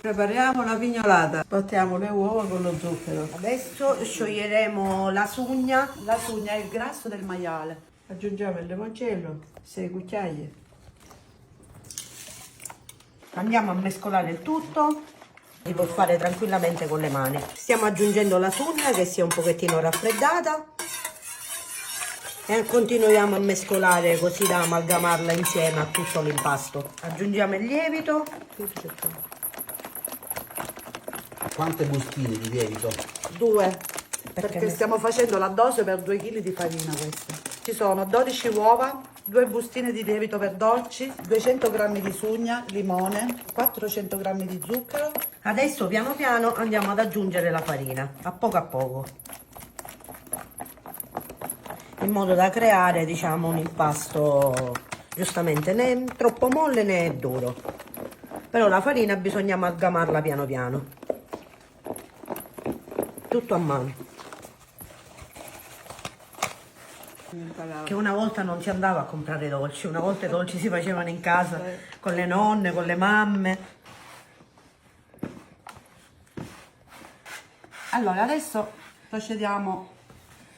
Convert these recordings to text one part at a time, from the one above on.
Prepariamo la pignolata. Battiamo le uova con lo zucchero. Adesso scioglieremo la sugna. La sugna è il grasso del maiale. Aggiungiamo il limoncello, 6 cucchiaie. Andiamo a mescolare il tutto. Si può fare tranquillamente con le mani. Stiamo aggiungendo la sugna che sia un pochettino raffreddata e continuiamo a mescolare così da amalgamarla insieme a tutto l'impasto. Aggiungiamo il lievito. Quante bustine di lievito? 2, perché stiamo facendo la dose per 2 kg di farina questa. Ci sono 12 uova, 2 bustine di lievito per dolci, 200 g di sugna, limone, 400 g di zucchero. Adesso piano piano andiamo ad aggiungere la farina, a poco, in modo da creare, diciamo, un impasto giustamente né troppo molle né duro. Però la farina bisogna amalgamarla piano piano, tutto a mano. Che una volta non si andava a comprare dolci, una volta i dolci si facevano in casa con le nonne, con le mamme. Allora adesso procediamo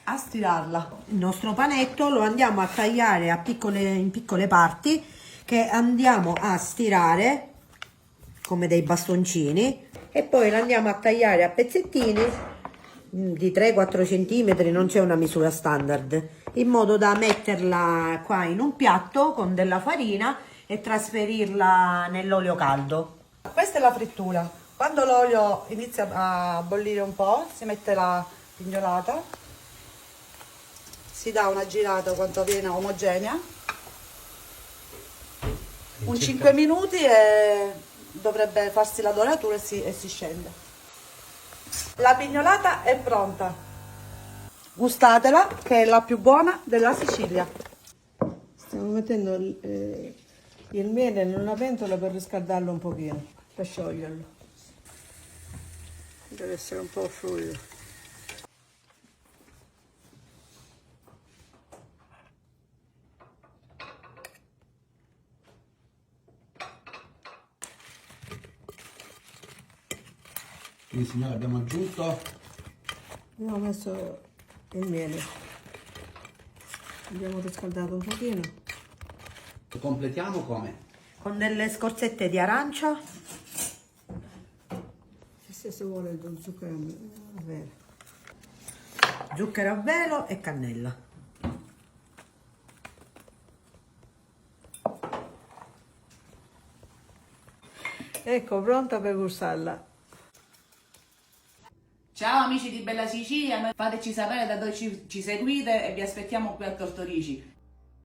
a stirarla. Il nostro panetto lo andiamo a tagliare in piccole parti che andiamo a stirare come dei bastoncini e poi lo andiamo a tagliare a pezzettini di 3-4 cm, non c'è una misura standard, in modo da metterla qua in un piatto con della farina e trasferirla nell'olio caldo. Questa è la frittura. Quando l'olio inizia a bollire un po', si mette la pignolata, si dà una girata quanto viene omogenea, un 5 minuti e dovrebbe farsi la doratura e si scende. La pignolata è pronta. Gustatela, che è la più buona della Sicilia. Stiamo mettendo il miele in una pentola per riscaldarlo un pochino, per scioglierlo. Deve essere un po' fluido. Quindi signore abbiamo aggiunto Abbiamo messo il miele. Abbiamo riscaldato un pochino. e completiamo come? Con delle scorzette di arancia. Se vuole il zucchero a vero. Zucchero a velo e cannella. Ecco, pronta per gustarla. Ciao amici di Bella Sicilia, fateci sapere da dove ci seguite e vi aspettiamo qui a Tortorici.